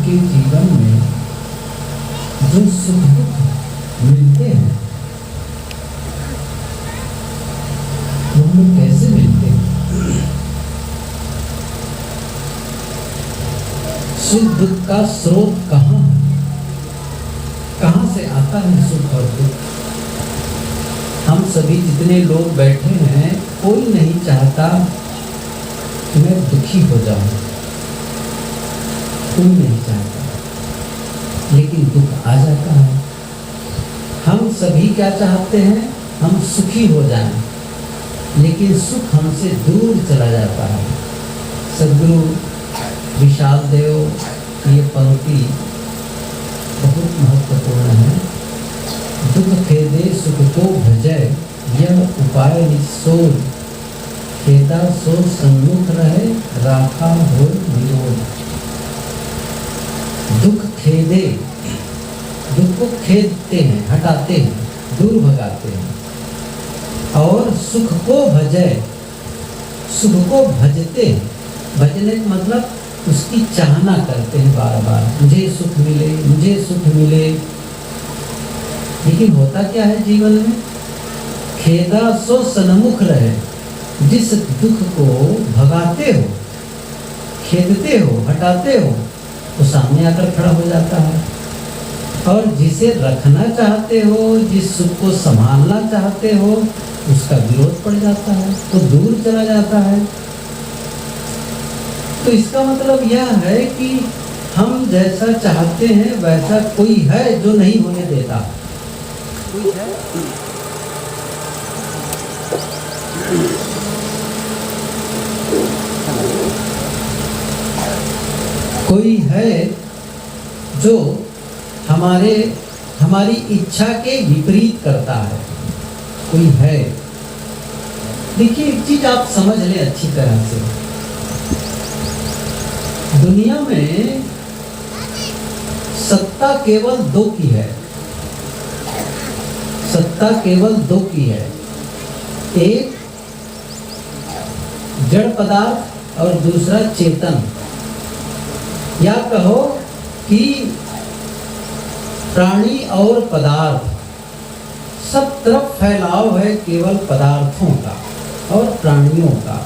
आपके जीवन में जो सुख दुख मिलते हैं वो हमें कैसे मिलते हैं? सुख दुख का स्रोत कहाँ है? कहाँ से आता है सुख और दुख? हम सभी जितने लोग बैठे हैं, कोई नहीं चाहता कि मैं दुखी हो जाऊं, कोई नहीं चाहता, लेकिन दुख आ जाता है। हम सभी क्या चाहते हैं? हम सुखी हो जाएं, लेकिन सुख हमसे दूर चला जाता है। सद्गुरु विशाल देव की ये पंक्ति बहुत महत्वपूर्ण है। दुख खेदे सुख को भजय, यह उपाय निसोध, खेदा सो सन्मुख रहे, राखा हो निरोध। दुख खेदे, दुख को खेदते हैं, हटाते हैं, दूर भगाते हैं। और सुख को भजय, सुख को भजते हैं। भजने का मतलब उसकी चाहना करते हैं बार बार, मुझे सुख मिले, मुझे सुख मिले। लेकिन होता क्या है जीवन में? खेदा सो सन्मुख रहे, जिस दुख को भगाते हो, खेदते हो, हटाते हो, वो सामने आकर खड़ा हो जाता है। और जिसे रखना चाहते हो, जिस सुख को संभालना चाहते हो, उसका विरोध पड़ जाता है, तो दूर चला जाता है। तो इसका मतलब यह है कि हम जैसा चाहते हैं वैसा कोई है जो नहीं होने देता। कोई है? कोई है जो हमारी इच्छा के विपरीत करता है। कोई है। देखिए, एक चीज आप समझ लें अच्छी तरह से। दुनिया में सत्ता केवल दो की है। सत्ता केवल दो की है। एक जड़ पदार्थ और दूसरा चेतन। या कहो कि प्राणी और पदार्थ। सब तरफ फैलाव है केवल पदार्थों का और प्राणियों का।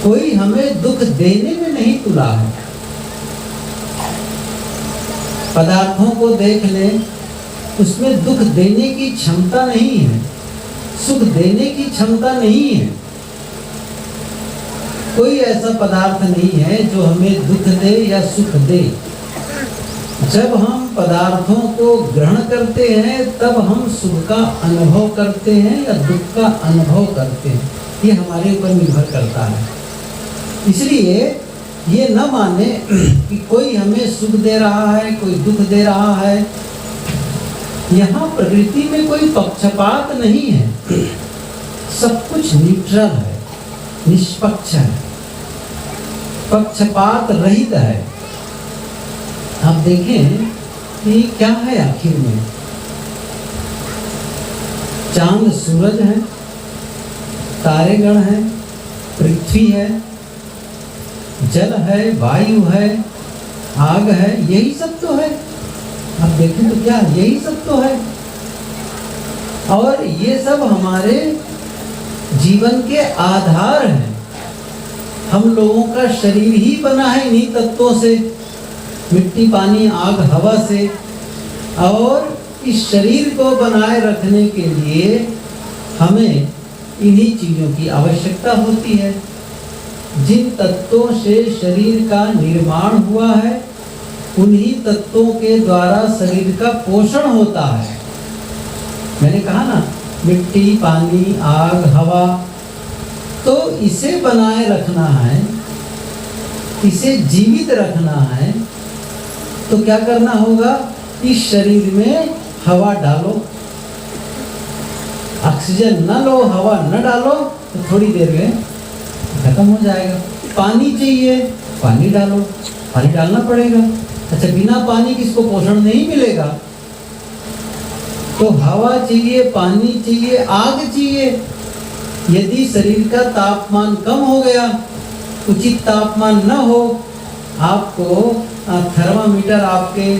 कोई हमें दुख देने में नहीं तुला है। पदार्थों को देख लें, उसमें दुख देने की क्षमता नहीं है, सुख देने की क्षमता नहीं है। कोई ऐसा पदार्थ नहीं है जो हमें दुख दे या सुख दे। जब हम पदार्थों को ग्रहण करते हैं तब हम सुख का अनुभव करते हैं या दुख का अनुभव करते हैं। ये हमारे ऊपर निर्भर करता है। इसलिए ये न माने कि कोई हमें सुख दे रहा है, कोई दुख दे रहा है। यहाँ प्रकृति में कोई पक्षपात नहीं है। सब कुछ न्यूट्रल है, निष्पक्ष है, पक्षपात रहित है। आप देखें कि क्या है आखिर में। चांद सूरज है, तारेगण है, पृथ्वी है, जल है, वायु है, आग है, यही सब तो है। आप देखें तो क्या यही सब तो है। और ये सब हमारे जीवन के आधार हैं। हम लोगों का शरीर ही बना है इन्हीं तत्वों से, मिट्टी, पानी, आग, हवा से। और इस शरीर को बनाए रखने के लिए हमें इन्हीं चीजों की आवश्यकता होती है। जिन तत्वों से शरीर का निर्माण हुआ है, उन्हीं तत्वों के द्वारा शरीर का पोषण होता है। मैंने कहा ना, मिट्टी, पानी, आग, हवा। तो इसे बनाए रखना है, इसे जीवित रखना है, तो क्या करना होगा? इस शरीर में हवा डालो। ऑक्सीजन न लो, हवा न डालो, तो थोड़ी देर में खत्म हो जाएगा। पानी चाहिए, पानी डालो, पानी डालना पड़ेगा। अच्छा, बिना पानी किसको पोषण नहीं मिलेगा? तो हवा चाहिए, पानी चाहिए, आग चाहिए। यदि शरीर का तापमान कम हो गया, उचित तापमान न हो, आपको थर्मामीटर आपके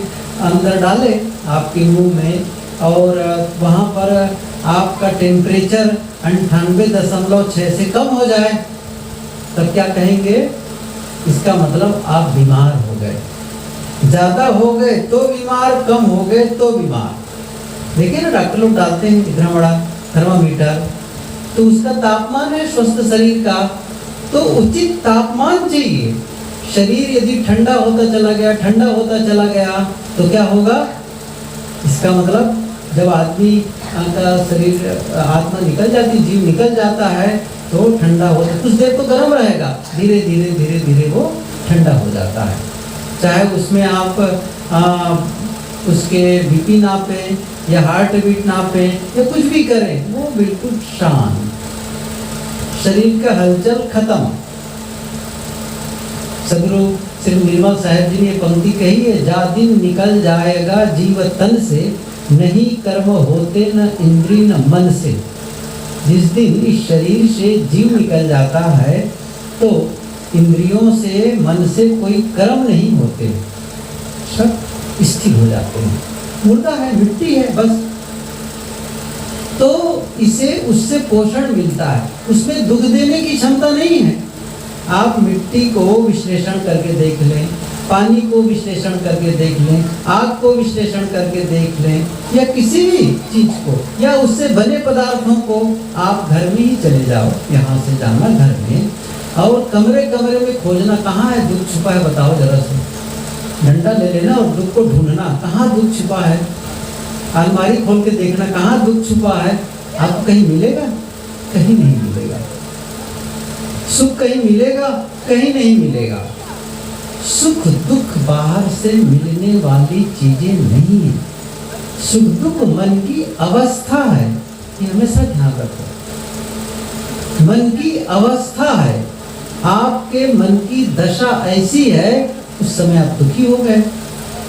अंदर डाले, आपके मुंह में, और वहाँ पर आपका टेम्परेचर 98.6 से कम हो जाए, तब क्या कहेंगे? इसका मतलब आप बीमार हो गए। ज़्यादा हो गए तो बीमार, कम हो गए तो बीमार। देखिए ना, डॉक्टर लोग डालते हैं इतना बड़ा थर्मामीटर, तो उसका तापमान है स्वस्थ शरीर का, तो उचित तापमान चाहिए। शरीर यदि ठंडा होता चला गया, ठंडा होता चला गया, तो क्या होगा? इसका मतलब जब आदमी का शरीर, आत्मा निकल जाती, जीव निकल जाता है, तो ठंडा होता, कुछ देर तो गर्म रहेगा, धीरे धीरे धीरे धीरे वो ठंडा हो जाता है। चाहे उसमें आप उसके बीपी नापें या हार्ट बीट नापें या कुछ भी करें, वो बिल्कुल शांत, शरीर का हलचल खत्म। सदगुरु श्री निर्मल साहब जी ने पंक्ति कही है, जा दिन निकल जाएगा जीव तन से, नहीं कर्म होते न इंद्री न मन से। जिस दिन इस शरीर से जीव निकल जाता है, तो इंद्रियों से, मन से कोई कर्म नहीं होते, सब स्थिर हो जाते हैं। मुर्दा है, मिट्टी है बस। तो इसे उससे पोषण मिलता है, उसमें दुख देने की क्षमता नहीं है। आप मिट्टी को विश्लेषण करके देख लें, पानी को विश्लेषण करके देख लें, आग को विश्लेषण करके देख लें, या किसी भी चीज को, या उससे बने पदार्थों को, आप घर में ही चले जाओ, यहाँ से जाना घर में, और कमरे कमरे में खोजना, कहाँ है दुख छुपा है, बताओ जरा से। डंडा ले लेना और दुख को ढूंढना, कहाँ दुख छुपा है। अलमारी खोल के देखना, कहाँ दुख छुपा है। आपको कहीं मिलेगा? कहीं नहीं मिलेगा। सुख कहीं मिलेगा? कहीं नहीं मिलेगा। सुख दुख बाहर से मिलने वाली चीजें नहीं है। सुख दुख मन की अवस्था है, ये हमेशा ध्यान रखो। मन की अवस्था है। आपके मन की दशा ऐसी है, उस समय आप दुखी हो गए।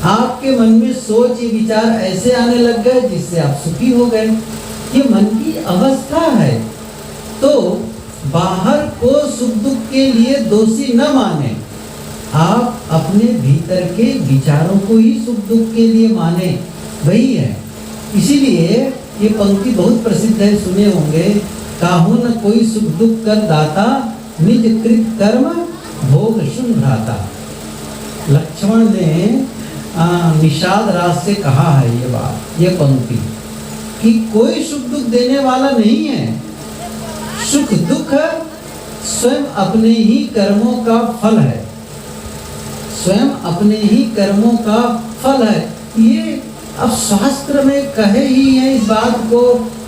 आपके मन में सोच विचार ऐसे आने लग गए जिससे आप सुखी हो गए। ये मन की अवस्था है। तो बाहर को सुख दुख के लिए दोषी न माने, आप अपने भीतर के विचारों को ही सुख दुख के लिए माने, वही है। इसीलिए ये पंक्ति बहुत प्रसिद्ध है, सुने होंगे, काहू न कोई सुख दुख कर दाता, निज कृत कर्म भोग सुन भ्राता। लक्ष्मण ने निषाद राज से कहा है ये बात, ये पंक्ति, कि कोई सुख दुख देने वाला नहीं है। सुख दुख स्वयं अपने ही कर्मों का फल है, स्वयं अपने ही कर्मों का फल है। ये अब शास्त्र में कहे ही है इस बात को,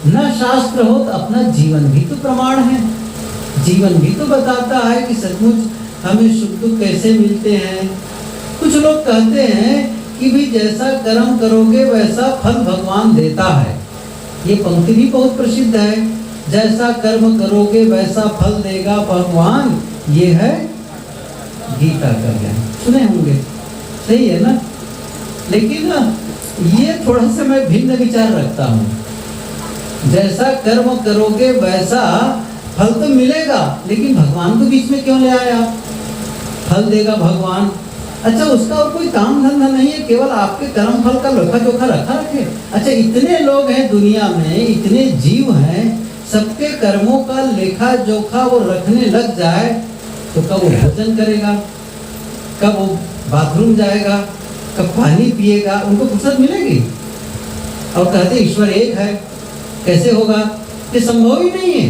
न शास्त्र हो तो अपना जीवन भी तो प्रमाण है। जीवन भी तो बताता है कि सचमुच हमें सुख दुख कैसे मिलते हैं। कुछ लोग कहते हैं कि भी जैसा कर्म करोगे वैसा फल भगवान देता है। ये पंक्ति भी बहुत प्रसिद्ध है, जैसा कर्म करोगे वैसा फल देगा भगवान। ये है गीता का ज्ञान, सुने होंगे, सही है ना। लेकिन ये थोड़ा सा मैं भिन्न विचार रखता हूँ। जैसा कर्म करोगे वैसा फल तो मिलेगा, लेकिन भगवान को बीच में क्यों ले आया? फल देगा भगवान। अच्छा, उसका और कोई काम धंधा नहीं है, केवल आपके कर्म फल का लेखा जोखा रखा रखे। अच्छा, इतने लोग हैं दुनिया में, इतने जीव हैं, सबके कर्मों का लेखा जोखा वो रखने लग जाए, तो कब वो भोजन करेगा, कब वो बाथरूम जाएगा, कब पानी पिएगा, उनको फुर्सत मिलेगी? और कहते ईश्वर एक है, कैसे होगा? ये संभव ही नहीं है।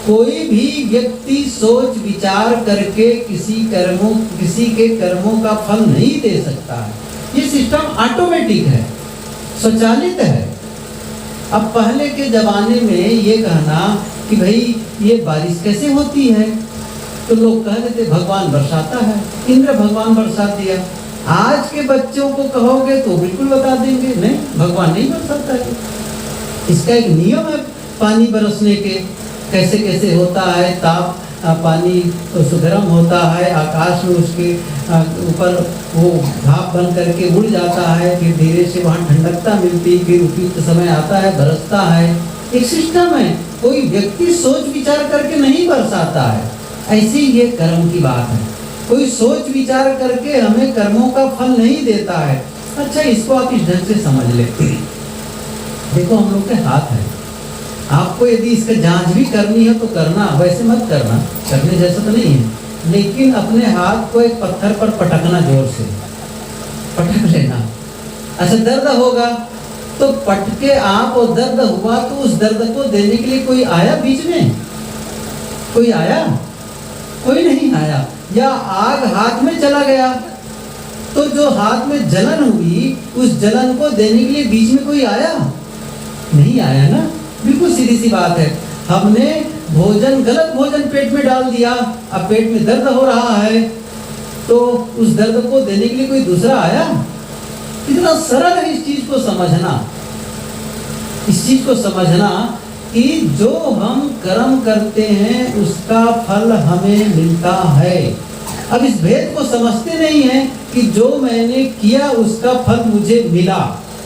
कोई भी व्यक्ति सोच विचार करके किसी के कर्मों का फल नहीं दे सकता है। ये सिस्टम ऑटोमेटिक है, स्वचालित है। अब पहले के जमाने में ये कहना कि भाई ये बारिश कैसे होती है, तो लोग कह देते भगवान बरसाता है, इंद्र भगवान बरसा दिया। आज के बच्चों को कहोगे तो बिल्कुल बता देंगे नहीं, भगवान नहीं बरसाता है। इसका एक नियम है पानी बरसने के, कैसे कैसे होता है। ताप पानी तो गर्म होता है, आकाश में उसके ऊपर वो भाप बन करके उड़ जाता है, फिर धीरे से वहाँ ठंडकता मिलती, फिर उपयुक्त समय आता है, बरसता है। एक सिस्टम है, कोई व्यक्ति सोच विचार करके नहीं बरसाता है। ऐसे ये कर्म की बात है। कोई सोच विचार करके हमें कर्मों का फल नहीं देता है। अच्छा, इसको आप इस ढंग से समझ लेते हैं। देखो, हम लोग के हाथ है, आपको यदि इसका जांच भी करनी है तो करना, वैसे मत करना, करने जैसा तो नहीं है, लेकिन अपने हाथ को एक पत्थर पर पटकना, जोर से पटक लेना। अच्छा, दर्द होगा तो पटके आप, और दर्द हुआ तो उस दर्द को देने के लिए कोई आया बीच में? कोई आया? कोई नहीं आया। या आग हाथ में चला गया तो जो हाथ में जलन हुई, उस जलन को देने के लिए बीच में कोई आया? नहीं आया ना। बिल्कुल सीधी सी बात है। हमने भोजन, गलत भोजन पेट में डाल दिया, अब पेट में दर्द हो रहा है, तो उस दर्द को देने के लिए कोई दूसरा आया? कितना सरल है इस चीज को समझना, इस चीज को समझना कि जो हम कर्म करते हैं उसका फल हमें मिलता है। अब इस भेद को समझते नहीं है कि जो मैंने किया उसका फल मुझे मिला,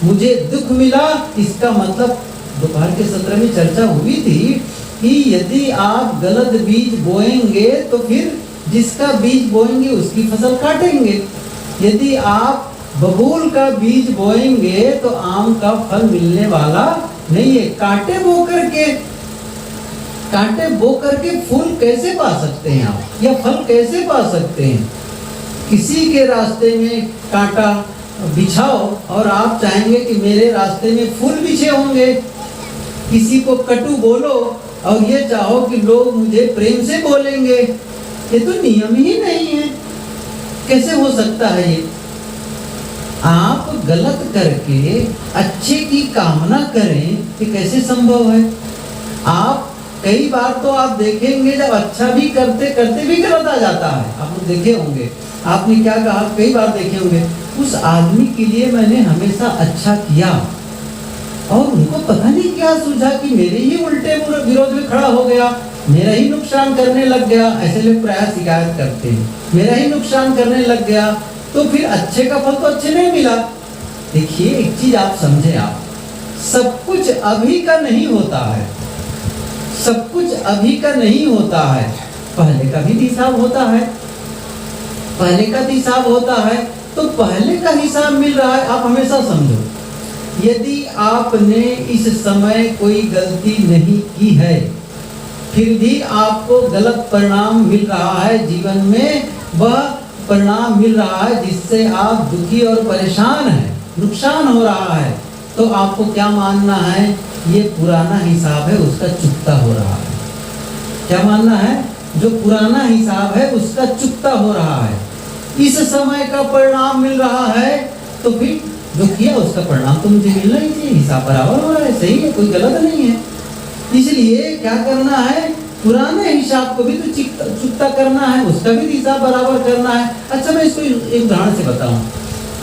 मुझे दुख मिला। इसका मतलब दोपहर के सत्र में चर्चा हुई थी कि यदि आप गलत बीज बोएंगे तो फिर जिसका बीज बोएंगे उसकी फसल काटेंगे। यदि आप बबूल का बीज बोएंगे तो आम का फल मिलने वाला नहीं है। कांटे बो करके फूल कैसे पा सकते हैं आप, या फल कैसे पा सकते हैं? किसी के रास्ते में कांटा बिछाओ और आप चाहेंगे कि मेरे रास्ते में फूल बिछे होंगे। किसी को कटु बोलो और ये चाहो कि लोग मुझे प्रेम से बोलेंगे, ये तो नियम ही नहीं है। कैसे हो सकता है ये? आप गलत करके अच्छे की कामना करें, ये कैसे संभव है? आप कई बार तो आप देखेंगे जब अच्छा भी करते करते भी गलत आ जाता है। आप लोग देखे होंगे, आपने क्या कहा, कई बार देखे होंगे, उस आदमी के लिए मैंने हमेशा अच्छा किया और उनको पता नहीं क्या सूझा कि मेरे ही उल्टे विरोध में खड़ा हो गया, मेरा ही नुकसान करने लग गया। ऐसे लोग प्रायः शिकायत करते हैं, मेरा ही नुकसान करने लग गया, तो फिर अच्छे का फल तो अच्छे नहीं मिला। देखिए, एक चीज आप समझे, आप सब कुछ अभी का नहीं होता है, सब कुछ अभी का नहीं होता है, पहले का भी हिसाब होता है, पहले का भी हिसाब होता है। तो पहले का हिसाब मिल रहा है। आप हमेशा समझो, यदि आपने इस समय कोई गलती नहीं की है, फिर भी आपको गलत परिणाम मिल रहा है जीवन में, वह परिणाम मिल रहा है जिससे आप दुखी और परेशान हैं, नुकसान हो रहा है, तो आपको क्या मानना है? ये पुराना हिसाब है, उसका चुकता हो रहा है। क्या मानना है? जो पुराना हिसाब है उसका चुकता हो रहा है। इस समय का परिणाम मिल रहा है, तो फिर जो किया उसका परिणाम तो मुझे मिलना ही चाहिए। हिसाब बराबर हो रहा है, सही है, कोई गलत नहीं है। इसलिए क्या करना है? पुराने हिसाब को भी तो चुकता करना है, उसका भी हिसाब बराबर करना है। अच्छा, मैं इसको एक उदाहरण से बताऊं।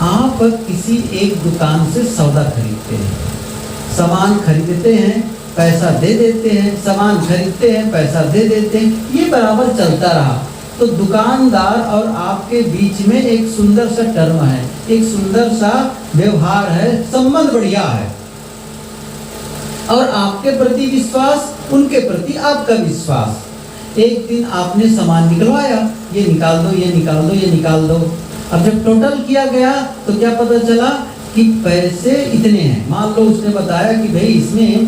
आप किसी एक दुकान से सौदा खरीदते हैं, सामान खरीदते हैं, पैसा दे देते हैं, सामान खरीदते हैं, पैसा दे देते हैं, ये बराबर चलता रहा। तो दुकानदार और आपके बीच में एक सुंदर सा टर्म है, एक सुंदर सा व्यवहार है, संबंध बढ़िया है, और आपके प्रति विश्वास, उनके प्रति आपका विश्वास। एक दिन आपने सामान निकलवाया, ये निकाल दो, ये निकाल दो, ये निकाल दो। अब जब टोटल किया गया तो क्या पता चला कि पैसे इतने हैं। मान लो उसने बताया कि भाई इसमें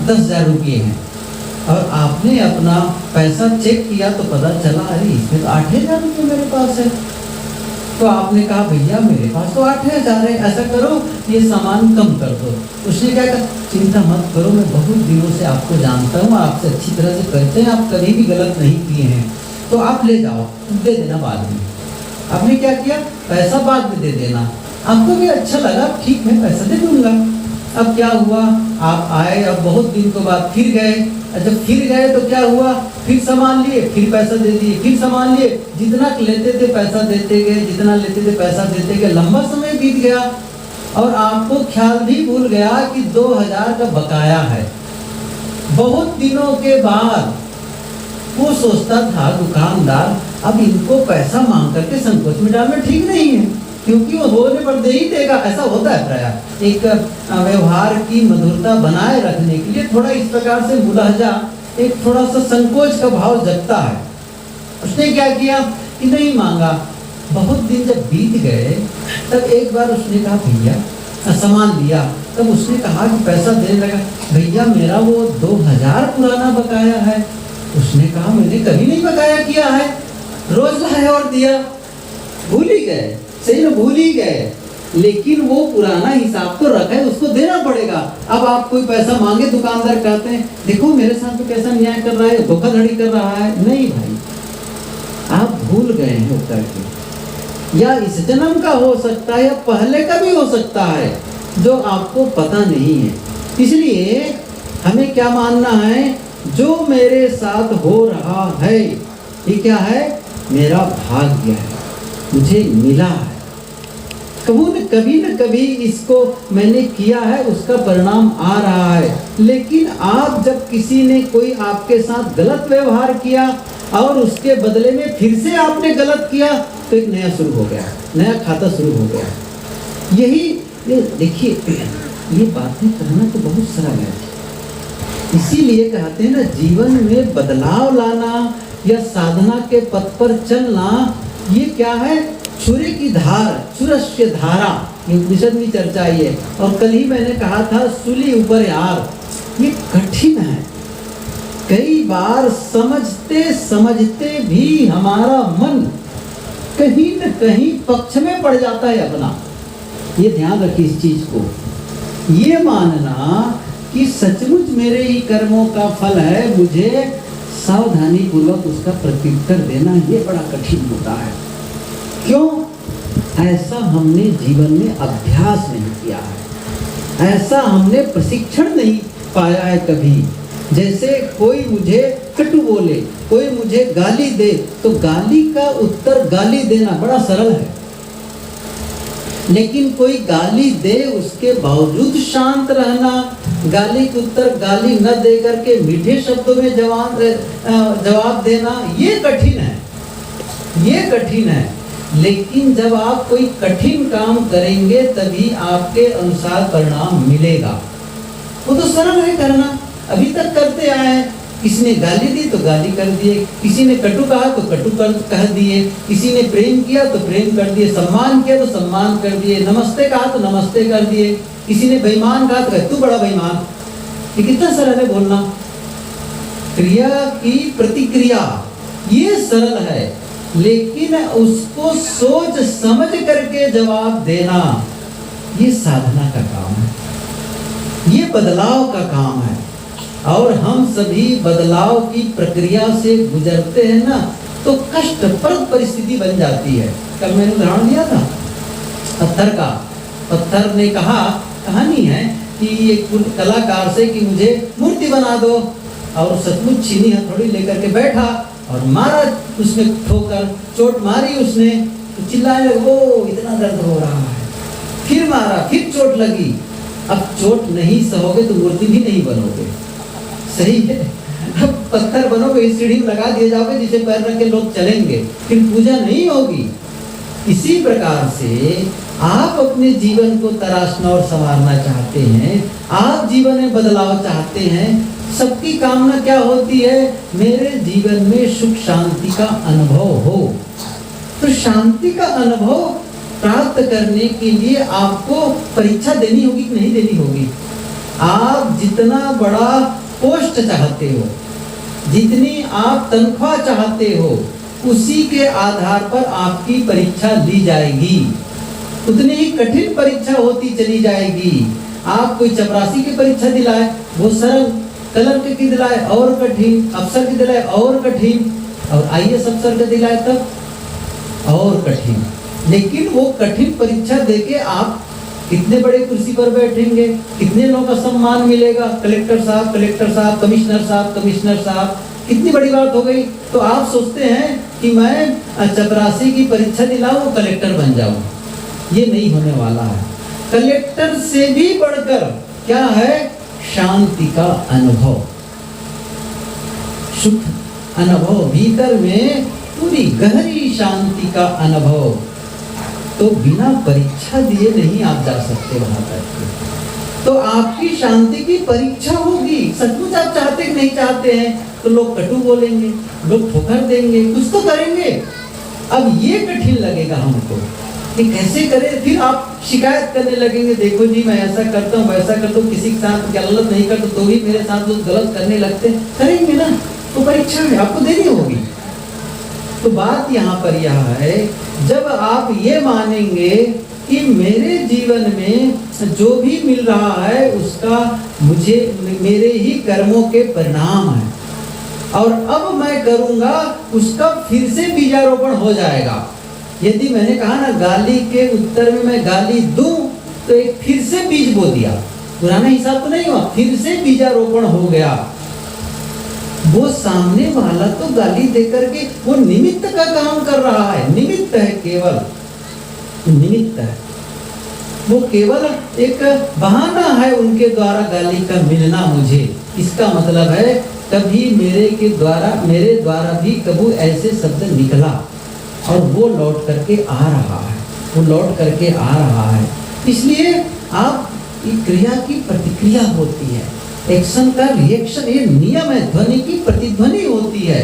10,000 रुपये हैं, और आपने अपना पैसा चेक किया तो पता चला अरे इसमें तो 8,000 रुपये मेरे पास है। तो आपने कहा भैया मेरे पास तो 8,000 है, ऐसा करो ये सामान कम कर दो। उसने क्या कहा, चिंता मत करो, मैं बहुत दिनों से आपको जानता हूँ, आपसे अच्छी तरह से करते हैं, आप कभी भी गलत नहीं किए हैं, तो आप ले जाओ, दे देना बाद में। आपने क्या किया, पैसा बाद में दे देना। आपको भी अच्छा लगा, ठीक है पैसा दे दूंगा। अब क्या हुआ, आप आए, अब बहुत दिन के बाद फिर गए। जब फिर गए तो क्या हुआ, फिर सामान लिए, फिर पैसा दे दिए, फिर सामान लिए, जितना लेते थे पैसा देते गए, जितना लेते थे पैसा देते गए। लंबा समय बीत गया और आपको ख्याल भी भूल गया कि 2,000 का बकाया है। बहुत दिनों के बाद वो सोचता था दुकानदार, अब इनको पैसा मांग करके संकोच में डालना ठीक नहीं है, क्योंकि वो होने पर दे ही देगा। ऐसा होता है प्रायः। एक व्यवहार की मधुरता बनाए रखने के लिए थोड़ा इस प्रकार से मुलहजा, एक थोड़ा सा संकोच का भाव जगता है। उसने क्या किया, कि नहीं मांगा। बहुत दिन जब बीत गए तब एक बार उसने कहा भैया, सामान लिया, तब उसने कहा कि पैसा देने लगा, भैया मेरा वो 2000 पुराना बकाया है। उसने कहा मैंने कभी नहीं बकाया किया है, रोज लाया और दिया। भूल ही गए, सही में भूल ही गए, लेकिन वो पुराना हिसाब तो रखा है, उसको देना पड़ेगा। अब आप कोई पैसा मांगे, दुकानदार कहते हैं देखो मेरे साथ तो कैसा न्याय कर रहा है, धोखाधड़ी कर रहा है। नहीं भाई, आप भूल गए हैं करके, या इस जन्म का हो सकता है या पहले का भी हो सकता है जो आपको पता नहीं है। इसलिए हमें क्या मानना है, जो मेरे साथ हो रहा है ये क्या है, मेरा भाग्य है, मुझे मिला है। कभी न कभी इसको मैंने किया है, उसका परिणाम आ रहा है। लेकिन आप जब किसी ने कोई आपके साथ गलत व्यवहार किया और उसके बदले में फिर से आपने गलत किया, तो एक नया शुरू हो गया, नया खाता शुरू हो गया। यही देखिए, ये बातें कहना तो बहुत सरल है, इसीलिए कहते हैं ना, जीवन में बदलाव लाना या साधना के पथ पर चलना, ये क्या है, छुरे की धार, चुरस्य धारा, ये उपनिषद में चर्चा है। और कल ही मैंने कहा था सूली ऊपर यार, ये कठिन है। कई बार समझते समझते भी हमारा मन कहीं न कहीं पक्ष में पड़ जाता है अपना। ये ध्यान रखिए इस चीज को, ये मानना कि सचमुच मेरे ही कर्मों का फल है, मुझे सावधानी पूर्वक उसका प्रत्युत्तर देना, ये बड़ा कठिन होता है। क्यों? ऐसा हमने जीवन में अभ्यास नहीं किया है, ऐसा हमने प्रशिक्षण नहीं पाया है कभी। जैसे कोई मुझे कटु बोले, कोई मुझे गाली दे, तो गाली का उत्तर गाली देना बड़ा सरल है, लेकिन कोई गाली दे उसके बावजूद शांत रहना, गाली के उत्तर गाली न दे करके मीठे शब्दों में जवाब देना, ये कठिन है, ये कठिन है। लेकिन जब आप कोई कठिन काम करेंगे तभी आपके अनुसार परिणाम मिलेगा। वो तो सरल है करना, अभी तक करते आए हैं। किसी ने गाली दी तो गाली कर दिए, किसी ने कटु कहा तो कटु कह दिए, किसी ने प्रेम किया तो प्रेम कर दिए, सम्मान किया तो सम्मान कर दिए, नमस्ते कहा तो नमस्ते कर दिए, किसी ने बेईमान कहा तो तू बड़ा बेईमान। ये कितना सरल है बोलना, क्रिया की प्रतिक्रिया, ये सरल है, लेकिन उसको सोच समझ करके जवाब देना, ये साधना का काम है, ये बदलाव का काम है। और हम सभी बदलाव की प्रक्रिया से गुजरते हैं ना, तो कष्टप्रद परिस्थिति बन जाती है। कल मैंने उदाहरण दिया था पत्थर का, पत्थर ने कहा, कहानी है कि एक कलाकार से कि मुझे मूर्ति बना दो, और सचमुच छीनी हथौड़ी लेकर के बैठा और मारा उसमें ठोकर, चोट मारी उसने, तो चिल्लाने लगा, ओ इतना दर्द हो रहा है। फिर मारा, फिर चोट लगी। अब चोट नहीं सहोगे तो मूर्ति भी नहीं बनोगे, सही है। अब पत्थर बनोगे, इस सीढ़ी में लगा दिए जाओगे जिसे पैर रख के लोग चलेंगे, फिर पूजा नहीं होगी। इसी प्रकार से आप अपने जीवन को तराशना और संवारना चाहते हैं, आप जीवन में बदलाव चाहते हैं, सबकी कामना क्या होती है, मेरे जीवन में सुख शांति का अनुभव हो। तो शांति का अनुभव प्राप्त करने के लिए आपको परीक्षा देनी होगी कि नहीं देनी होगी। आप जितना बड़ा पोस्ट चाहते हो, जितनी आप तनख्वाह चाहते हो, उसी के आधार पर आपकी परीक्षा ली जाएगी, उतनी ही कठिन परीक्षा होती चली जाएगी। आप कोई चपरासी की परीक्षा दिलाए, वो सरल, कलर की दिलाए और कठिन, अफसर की दिलाए और कठिन, और IAS अफसर का दिलाए तब और कठिन। लेकिन वो कठिन परीक्षा देके आप कितने बड़े कुर्सी पर बैठेंगे, कितने लोगों का सम्मान मिलेगा, कलेक्टर साहब, कलेक्टर साहब, कमिश्नर साहब, कमिश्नर साहब, कितनी बड़ी बात हो गई। तो आप सोचते हैं कि मैं चपरासी की परीक्षा दिलाऊं, कलेक्टर बन जाऊं, ये नहीं होने वाला है। कलेक्टर से भी बढ़कर क्या है, शांति का अनुभव, सुख अनुभव, भीतर में पूरी गहरी शांति का अनुभव। तो बिना परीक्षा दिए नहीं आप जा सकते वहां तक। तो आपकी शांति की परीक्षा होगी। सचमुच आप चाहते कि नहीं चाहते हैं, तो लोग कटु बोलेंगे, लोग ठोकर देंगे, कुछ तो करेंगे। अब ये कठिन लगेगा हमको कि कैसे करें। फिर आप शिकायत करने लगेंगे, देखो जी मैं ऐसा करता हूँ वैसा करता हूँ, किसी के साथ गलत नहीं करता तो भी मेरे साथ लोग गलत करने लगते। करेंगे ना, तो परीक्षा है आपको देनी होगी। तो बात यहाँ पर यह है, जब आप ये मानेंगे कि मेरे जीवन में जो भी मिल रहा है उसका मुझे मेरे ही कर्मों के परिणाम है, और अब मैं करूँगा उसका फिर से बीजारोपण हो जाएगा। यदि मैंने कहा ना गाली के उत्तर में मैं गाली दूं, तो एक फिर से बीज बो दिया, पुराना हिसाब तो नहीं हुआ, फिर से बीजारोपण हो गया। वो सामने वाला तो गाली देकर के वो निमित्त का काम कर रहा है, निमित्त है, केवल निमित्त है, वो केवल एक बहाना है उनके द्वारा गाली का मिलना मुझे। इसका मतलब है कभी मेरे द्वारा भी कभी ऐसे शब्द निकला और वो लौट करके आ रहा है, वो लौट करके आ रहा है। इसलिए आप क्रिया की प्रतिक्रिया होती है, एक्शन का रिएक्शन, ये नियम है, ध्वनि की प्रतिध्वनि होती है,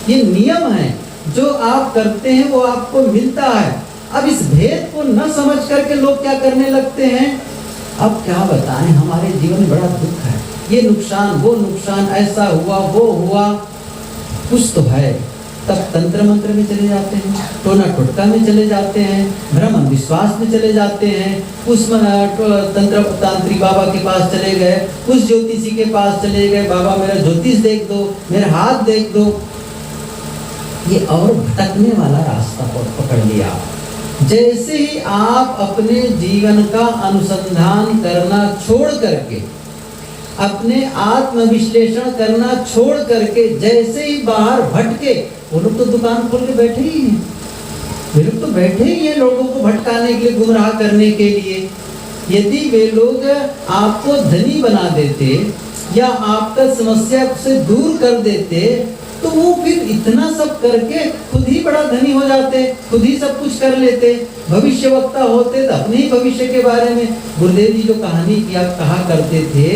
ये नियम है। जो आप करते हैं वो आपको मिलता है। अब इस भेद को न समझ करके लोग क्या करने लगते हैं, अब क्या बताएं, हमारे जीवन में बड़ा दुख है, ये नुकसान वो नुकसान, ऐसा हुआ वो हुआ, कुछ तो है। तब तंत्र मंत्र में चले जाते हैं, टोना टोटका में चले जाते हैं, भ्रम अंधविश्वास में चले जाते हैं, उस तंत्र तांत्रिक बाबा के पास चले गए, उस ज्योतिषी के पास चले गए, बाबा मेरा ज्योतिष देख दो, मेरा हाथ देख दो। ये और भटकने वाला रास्ता पकड़ लिया। जैसे ही आप अपने जीवन का अनुसंधान करना छोड़ करके, अपने आत्म विश्लेषण करना छोड़ करके जैसे ही बाहर भटके, वो लोग तो दुकान खोल के बैठे ही हैं, वे लोग तो बैठे ही हैं लोगों को भटकाने के लिए, गुमराह करने के लिए। यदि वे लोग आपको धनी बना देते या आपका समस्या से दूर कर देते, तो वो फिर इतना सब करके खुद ही बड़ा धनी हो जाते, खुद ही सब कुछ कर लेते, भविष्यवक्ता होते तो अपने ही भविष्य के बारे में। गुरुदेव जी जो कहानी किया कहा करते थे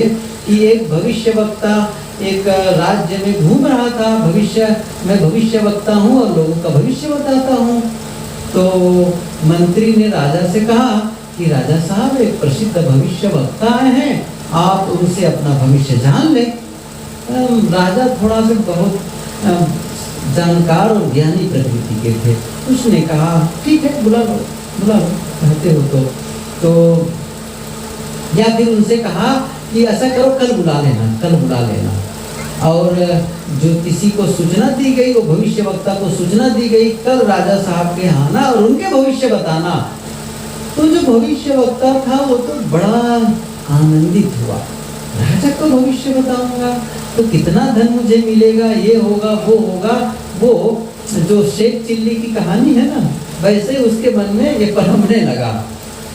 कि एक भविष्यवक्ता एक राज्य में घूम रहा था, मैं भविष्यवक्ता हूँ और लोगों का भविष्य बताता हूँ। तो मंत्री ने राजा से कहा कि राजा साहब एक प्रसिद्ध भविष्यवक्ता हैं, आप उनसे अपना भविष्य जान लें। राजा थोड़ा सा बहुत जानकार और ज्ञानी प्रकृति के थे। उसने कहा ठीक है, बुला लो कहते हो तो या फिर उनसे कहा कि ऐसा करो, कल बुला लेना। और ज्योतिषी को सूचना दी गई, वो भविष्यवक्ता को सूचना दी गई, कल राजा साहब के यहाँ आना और उनके भविष्य बताना। तो जो भविष्यवक्ता था वो तो बड़ा आनंदित हुआ, राजा को भविष्य बताऊंगा तो कितना धन मुझे मिलेगा, ये होगा वो होगा। वो जो शेख चिल्ली की कहानी है ना, वैसे उसके मन में ये पनपने लगा।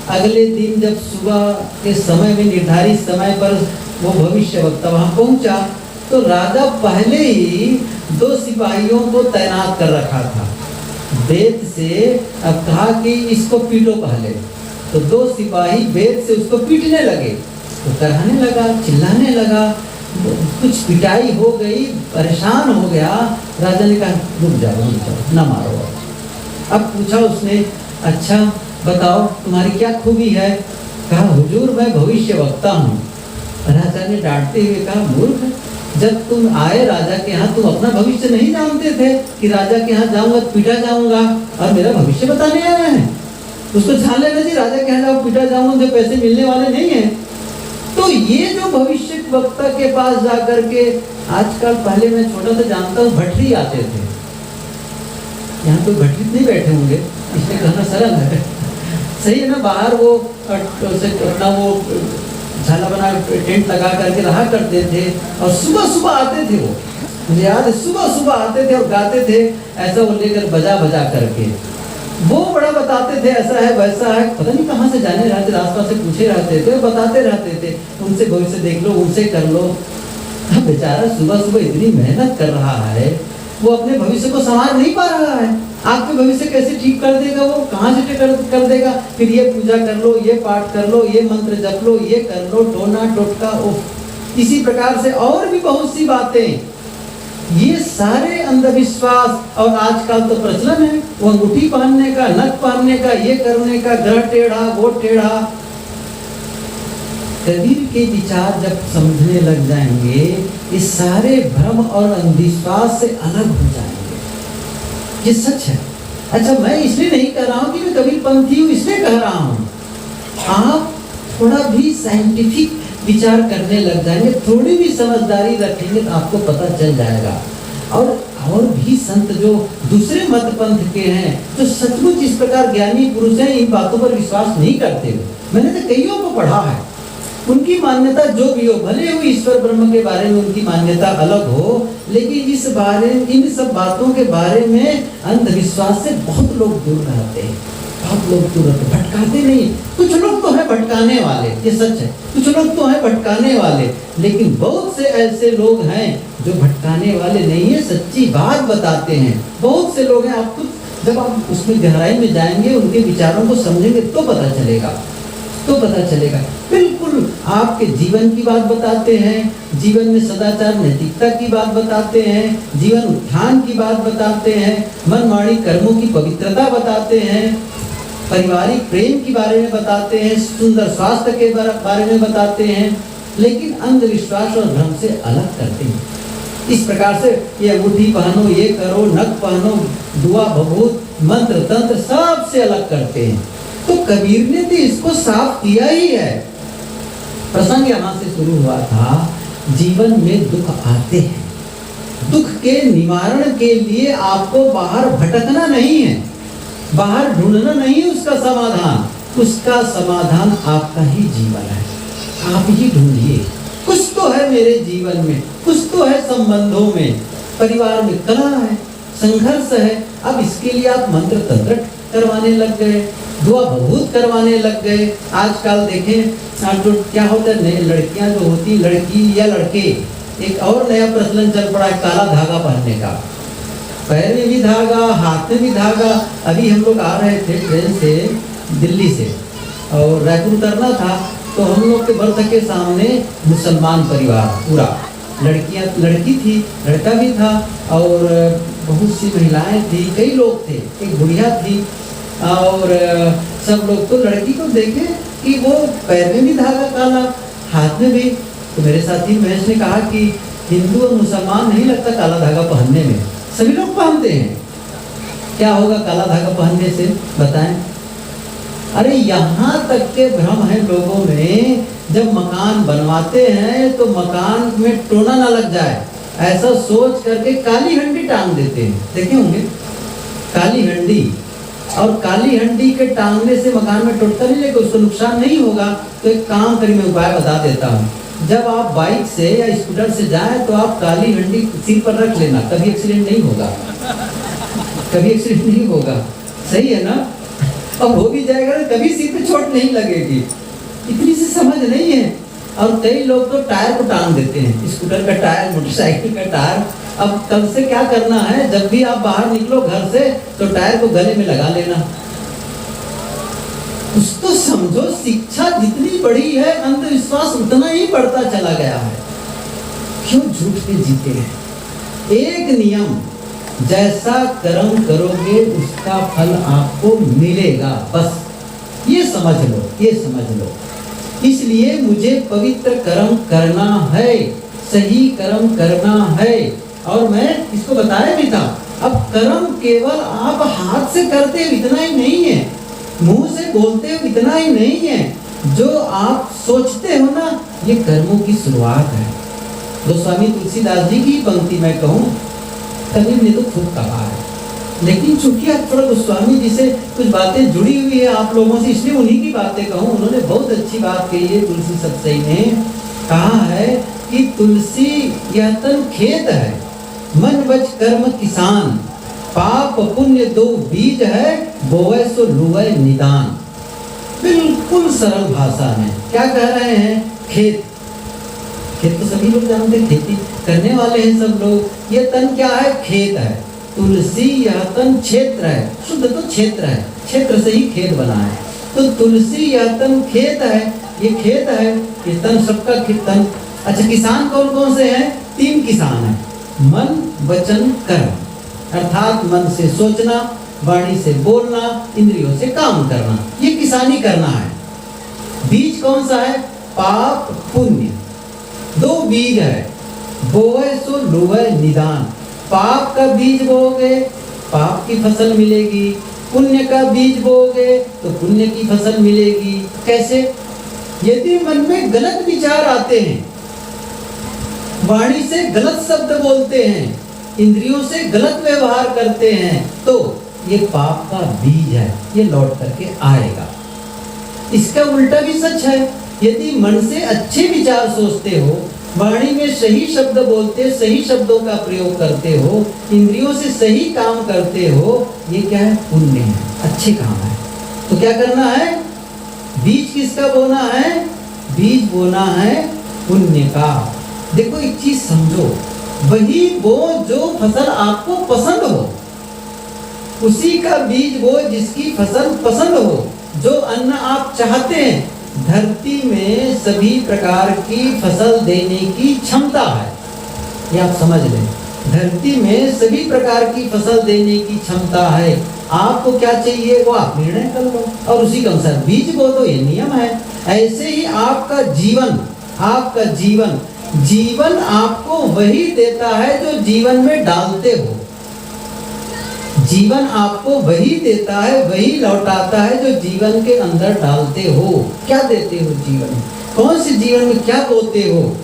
अगले दिन जब सुबह के समय में, निर्धारित समय पर वो भविष्यवक्ता वहाँ पहुँचा, तो राजा पहले ही 2 सिपाहियों को तैनात कर रखा था। वेद से अब कहा कि इसको पीटो पहले, तो 2 सिपाही वेद से उसको पीटने लगे। वो कराने लगा, चिल्लाने लगा, कुछ पिटाई हो गई, परेशान हो गया। राजा ने कहा रुक जाओ ना मारो। अब पूछा उसने, अच्छा बताओ तुम्हारी क्या खूबी है? कहा हुजूर मैं भविष्यवक्ता हूँ। राजा ने डांटते हुए कहा मूर्ख, जब तुम आए राजा के यहाँ तुम अपना भविष्य नहीं जानते थे कि राजा के यहाँ जाऊंगा तो पीटा जाऊंगा और मेरा भविष्य बताने आया है? उसको जान लेना जी, राजा के यहाँ जाओ पीटा जाऊंगा, मुझे पैसे मिलने वाले नहीं है। तो ये जो भविष्य वक्ता के पास जाकर के, आजकल पहले मैं छोटा सा जानता हूँ भटरी आते थे, यहाँ कोई भटरी नहीं बैठे होंगे इसलिए कहना सरल है, सही है ना। बाहर वो अपना वो झाला बना टेंट लगा करके रहा करते थे और सुबह सुबह आते थे। वो मुझे याद है, सुबह सुबह आते थे और गाते थे, ऐसा वो लेकर बजा करके वो बड़ा बताते थे, ऐसा है वैसा है, पता नहीं कहाँ से जाने रहते, रास्ता से पूछे रहते थे, बताते रहते थे, उनसे भविष्य देख लो, उनसे कर लो। अब बेचारा सुबह सुबह इतनी मेहनत कर रहा है, वो अपने भविष्य को संवार नहीं पा रहा है। आपके भविष्य कैसे ठीक कर देगा वो, कहाँ से कर देगा? फिर ये पूजा कर लो, ये पाठ कर लो, ये मंत्र जप लो, ये कर लो, टोना टोटका, इसी प्रकार से और भी बहुत सी बातें। ये सारे अंधविश्वास, और आजकल तो प्रचलन है वो अंगूठी पहनने का, नथ पहनने का, ये करने का, ग्रह टेढ़ा वो टेढ़ा। कबीर के विचार जब समझने लग जाएंगे, इस सारे भ्रम और अंधविश्वास से अलग हो जाएंगे। ये सच है। अच्छा, मैं इसलिए नहीं कह रहा हूं कि मैं कबीर पंथी हूं, इसलिए कह रहा हूं आप थोड़ा भी साइंटिफिक विचार करने लग जाएंगे, थोड़ी भी समझदारी रखेंगे तो आपको पता चल जाएगा। और भी संत जो दूसरे मत पंथ के हैं, जो सचमुच इस प्रकार ज्ञानी पुरुष हैं, इन बातों पर विश्वास नहीं करते। मैंने तो कईयों को पढ़ा है, उनकी मान्यता जो भी हो, भले वो ईश्वर ब्रह्म के बारे में उनकी मान्यता अलग हो, लेकिन इन सब बातों के बारे में अंधविश्वास से बहुत लोग दूर रहते हैं। बहुत लोग दूर रहते, भटकाते नहीं। कुछ लोग तो है भटकाने वाले, ये सच है, कुछ लोग तो है भटकाने वाले, लेकिन बहुत से ऐसे लोग हैं जो भटकाने वाले नहीं है, सच्ची बात बताते हैं। बहुत से लोग हैं, आपको जब आप उसमें गहराई में जाएंगे, उनके विचारों को समझेंगे तो पता चलेगा, तो पता चलेगा। बिल्कुल आपके जीवन की बात बताते हैं, जीवन में सदाचार नैतिकता की बात बताते हैं, जीवन उत्थान की बात बताते हैं, मन वाणी कर्मों की पवित्रता बताते हैं, पारिवारिक प्रेम के बारे में बताते हैं, सुंदर स्वास्थ्य के बारे में बताते हैं, लेकिन अंधविश्वास और भ्रम से अलग करते हैं। इस प्रकार से ये अंगूठी पहनो, ये करो, नख पहनो, दुआ भभूत मंत्र तंत्र सबसे अलग करते हैं। तो कबीर ने भी इसको साफ किया ही है। प्रसंग यहाँ से शुरू हुआ था, जीवन में दुख आते हैं, दुख के निवारण के लिए आपको बाहर भटकना नहीं है, बाहर ढूंढना नहीं उसका समाधान, उसका समाधान आपका ही जीवन है। आप ही ढूंढिए, कुछ तो है मेरे जीवन में, कुछ तो है संबंधों में, परिवार में कलह है, संघर्ष है। अब इसके लिए आप मंत्र तंत्र करवाने लग गए, दुआ भभूत करवाने लग गए। आजकल देखें जो क्या होता है, लड़कियां जो होती, लड़की या लड़के, एक और नया प्रचलन चल पड़ा है काला धागा पहनने का, पैर में भी धागा, हाथ में भी धागा। अभी हम लोग आ रहे थे ट्रेन से दिल्ली से, और रायपुर उतरना था, तो हम लोग के बर्थ के सामने मुसलमान परिवार पूरा, लड़की थी, लड़का भी था, और बहुत सी महिलाएं थी, कई लोग थे, एक बुढ़िया थी, और सब लोग तो लड़की को देखे कि वो पैर में भी धागा काला, हाथ में भी। तो मेरे साथी महेश ने कहा कि हिंदू और मुसलमान नहीं लगता काला धागा पहनने में, सभी लोग पहनते हैं, क्या होगा काला धागा पहनने से, बताएं। अरे यहाँ तक के भ्रम है लोगों में, जब मकान बनवाते हैं तो मकान में टोना ना लग जाए, ऐसा सोच करके काली हंडी टांग देते हैं, देखे होंगे काली हंडी। और काली हंडी के टांगने से मकान में टूटता नहीं, लेकिन उसको नुकसान नहीं होगा। तो एक काम करिए, मैं उपाय बता देता हूँ, जब आप बाइक से या स्कूटर से जाएं तो आप काली हंडी सिर पर रख लेना, कभी एक्सीडेंट नहीं होगा, कभी एक्सीडेंट नहीं होगा, सही है ना। अब हो भी जाएगा तो कभी सिर पे चोट नहीं लगेगी, इतनी सी समझ नहीं है। और कई लोग तो टायर को टांग देते हैं, स्कूटर का टायर, मोटरसाइकिल का टायर। अब कल से क्या करना है, जब भी आप बाहर निकलो घर से तो टायर को गले में लगा लेना। कुछ तो समझो, शिक्षा जितनी बड़ी है अंधविश्वास उतना ही बढ़ता चला गया है। क्यों झूठ पे जीते हैं। एक नियम, जैसा कर्म करोगे उसका फल आपको मिलेगा, बस ये समझ लो, ये समझ लो। इसलिए मुझे पवित्र कर्म करना है, सही कर्म करना है, और मैं इसको बताया भी था। अब कर्म केवल आप हाथ से करते हो इतना ही नहीं है, मुंह से बोलते हो इतना ही नहीं है, जो आप सोचते हो ना, ये कर्मों की शुरुआत है। गोस्वामी तुलसीदास जी की पंक्ति मैं कहूँ, कबीर ने तो खूब कहा है, लेकिन चूंकि आप थोड़ा गोस्वामी जी से कुछ बातें जुड़ी हुई है आप लोगों से, इसलिए उन्हीं की बातें कहूँ। उन्होंने बहुत अच्छी बात कही है, तुलसी सत्सई ने कहा है कि तुलसी यह तन खेत है, मन वच कर्म किसान, पाप पुण्य दो बीज है, बोए सो लुए निदान। बिल्कुल सरल भाषा में क्या कह रहे हैं, खेत, खेत तो सभी लोग जानते हैं, खेती करने वाले हैं सब लोग। ये तन क्या है, खेत है। तुलसी यह तन क्षेत्र है, शुद्ध तो क्षेत्र है, क्षेत्र से ही खेत बना है। तो तुलसी यह तन खेत है, ये खेत है, ये तन सबका तन। अच्छा, किसान कौन कौन से हैं, 3 किसान हैं, मन वचन कर्म, अर्थात मन से सोचना, वाणी से बोलना, इंद्रियों से काम करना, ये किसानी करना है। बीज कौन सा है? पाप पुण्य, दो बीज है। बोए सो लुए निदान, पाप का बीज बोओगे पाप की फसल मिलेगी, पुण्य का बीज बोओगे तो पुण्य की फसल मिलेगी। कैसे? यदि मन में गलत विचार आते हैं, वाणी से गलत शब्द बोलते हैं, इंद्रियों से गलत व्यवहार करते हैं, तो ये पाप का बीज है, ये लौट करके आएगा। इसका उल्टा भी सच है। यदि मन से अच्छे विचार सोचते हो, वाणी में सही शब्द बोलते, सही शब्दों का प्रयोग करते हो, इंद्रियों से सही काम करते हो, ये क्या है? पुण्य है, अच्छे काम है। तो क्या करना है? बीज किसका बोना है? बीज बोना है पुण्य का। देखो एक चीज समझो, वही बो जो फसल आपको पसंद हो, उसी का बीज बो जिसकी फसल पसंद हो, जो अन्न आप चाहते हैं। धरती में सभी प्रकार की फसल देने की क्षमता है, ये आप समझ लें। धरती में सभी प्रकार की फसल देने की क्षमता है। आपको क्या चाहिए वो आप निर्णय कर लो और उसी के अनुसार बीज बो दो, ये नियम है। ऐसे ही आपका जीवन आपको वही देता है जो जीवन में डालते हो। जीवन आपको वही देता है, वही लौटाता है जो जीवन के अंदर डालते हो। क्या देते हो जीवन में? कौन से जीवन में क्या बोते हो?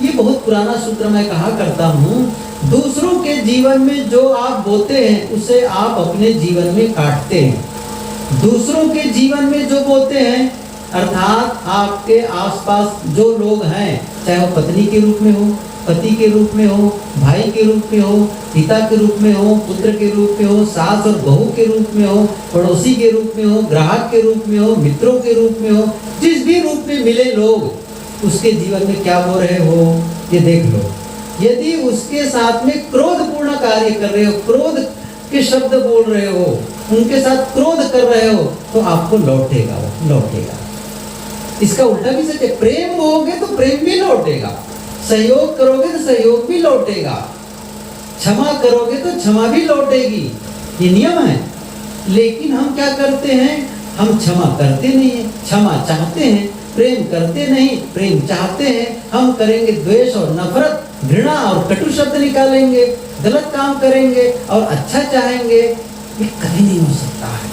ये बहुत पुराना सूत्र मैं कहा करता हूँ। दूसरों के जीवन में जो आप बोते हैं उसे आप अपने जीवन में काटते हैं। दूसरों के जीवन में जो बोते हैं, अर्थात आपके आसपास जो लोग हैं, चाहे वो पत्नी के रूप में हो, पति के रूप में हो, भाई के रूप में हो, पिता के रूप में हो, पुत्र के रूप में हो, सास और बहू के रूप में हो, पड़ोसी के रूप में हो, ग्राहक के रूप में हो, मित्रों के रूप में हो, जिस भी रूप में मिले लोग, उसके जीवन में क्या हो रहे हो ये देख लो। यदि उसके साथ में क्रोधपूर्ण कार्य कर रहे हो, क्रोध के शब्द बोल रहे हो, उनके साथ क्रोध कर रहे हो, तो आपको लौटेगा, वो लौटेगा। इसका उल्टा भी सच है, प्रेम बोगे तो प्रेम भी लौटेगा, सहयोग करोगे तो सहयोग भी लौटेगा, क्षमा करोगे तो क्षमा भी लौटेगी। ये नियम है। लेकिन हम क्या करते हैं? हम क्षमा करते नहीं है, क्षमा चाहते हैं, प्रेम करते नहीं, प्रेम चाहते हैं। हम करेंगे द्वेष और नफरत, घृणा और कटु शब्द निकालेंगे, गलत काम करेंगे और अच्छा चाहेंगे। ये कभी नहीं हो सकता है,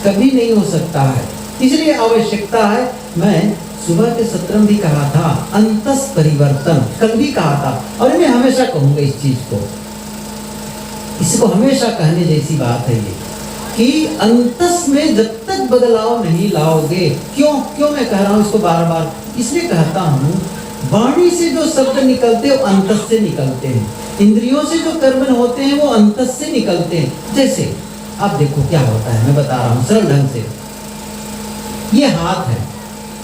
कभी नहीं हो सकता है। इसलिए आवश्यकता है, मैं सुबह के सत्र में भी कहा था, अंतस परिवर्तन, कल भी कहा था और मैं हमेशा कहूंगा इस चीज को, इसको हमेशा कहने जैसी बात है ये, कि अंतस में जब तक बदलाव नहीं लाओगे। क्यों मैं कह रहा हूं इसको बार बार? इसलिए कहता हूं, वाणी से जो शब्द निकलते हैं वो अंतस से निकलते हैं, इंद्रियों से जो कर्म होते हैं वो अंतस से निकलते हैं। जैसे आप देखो क्या होता है, मैं बता रहा हूं सरल ढंग से। ये हाथ है,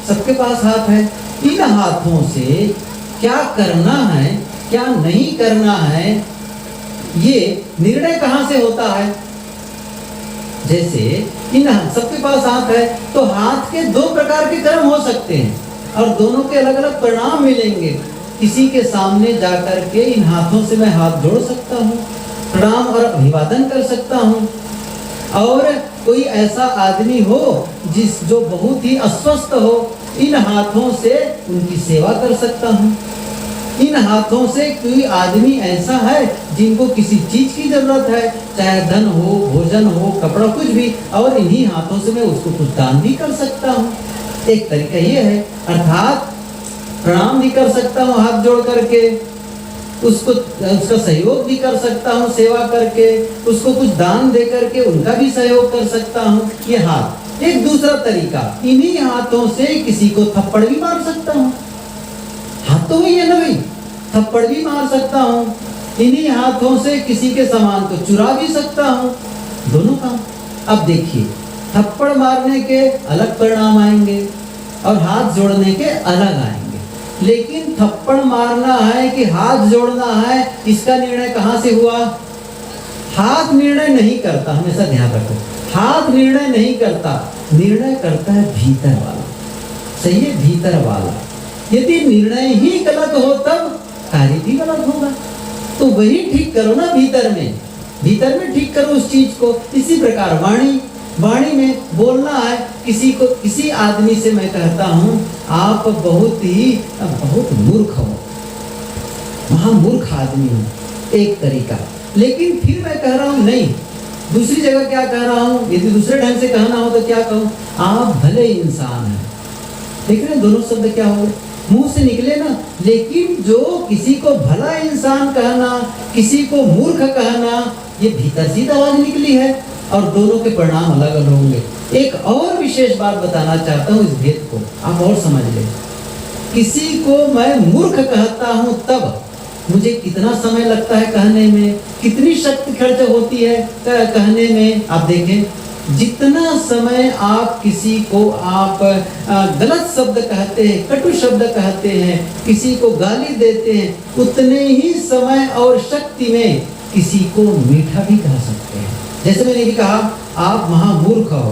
सबके पास हाथ है। इन हाथों से क्या करना है, क्या नहीं करना है, ये निर्णय कहां से होता है? जैसे इन सबके पास हाथ है, तो हाथ के दो प्रकार के कर्म हो सकते हैं और दोनों के अलग अलग परिणाम मिलेंगे। किसी के सामने जाकर के इन हाथों से मैं हाथ जोड़ सकता हूँ, प्रणाम और अभिवादन कर सकता हूँ। और कोई ऐसा आदमी हो जो बहुत ही अस्वस्थ हो, इन हाथों से उनकी सेवा कर सकता हूँ। इन हाथों से कोई आदमी ऐसा है जिनको किसी चीज की जरूरत है, चाहे धन हो, भोजन हो, कपड़ा, कुछ भी, और इन्हीं हाथों से मैं उसको कुछ दान भी कर सकता हूँ। एक तरीका ये है, अर्थात प्रणाम भी कर सकता हूँ हाथ जोड़ करके, उसका सहयोग भी कर सकता हूँ सेवा करके, उसको कुछ दान दे करके उनका भी सहयोग कर सकता हूँ। ये हाथ। एक दूसरा तरीका, इन्हीं हाथों से किसी को थप्पड़ भी मार सकता हूँ। हाथ तो वही है ना भाई, थप्पड़ भी मार सकता हूँ। इन्हीं हाथों से किसी के सामान को चुरा भी सकता हूँ। दोनों काम। अब देखिए, थप्पड़ मारने के अलग परिणाम आएंगे और हाथ जोड़ने के अलग आएंगे। लेकिन थप्पड़ मारना है कि हाथ जोड़ना है, इसका निर्णय कहाँ से हुआ? हाथ निर्णय नहीं करता, हमेशा ध्यान रखो। हाथ निर्णय नहीं करता, निर्णय करता है भीतर वाला। सही है, भीतर वाला। यदि निर्णय ही गलत हो तब कार्य भी गलत होगा। तो वही ठीक करो ना भीतर में ठीक करो उस चीज को। इसी प्रकार वाणी में बोलना है। किसी आदमी से मैं कहता हूं आप बहुत मूर्ख हो, महामूर्ख आदमी हो, एक तरीका। लेकिन फिर मैं कह रहा हूं नहीं, दूसरी जगह क्या कह रहा हूं, यदि दूसरे ढंग से कहना हो तो क्या कहूं, आप भले इंसान हैं। देख रहे दोनों शब्द क्या हो, मुंह से निकले ना। लेकिन जो किसी को भला इंसान कहना, किसी को मूर्ख कहना, ये भीतर से आवाज निकली है और दोनों के परिणाम अलग अलग होंगे। एक और विशेष बात बताना चाहता हूं, इस भेद को आप और समझ ले। किसी को मैं मूर्ख कहता हूं तब मुझे कितना समय लगता है कहने में, कितनी शक्ति खर्च होती है कहने में। आप देखें, जितना समय आप किसी को आप गलत शब्द कहते हैं, कटु शब्द कहते हैं, किसी को गाली देते हैं, उतने ही समय और शक्ति में किसी को मीठा भी कह सकते हैं। जैसे मैंने भी कहा आप महामूर्ख हो,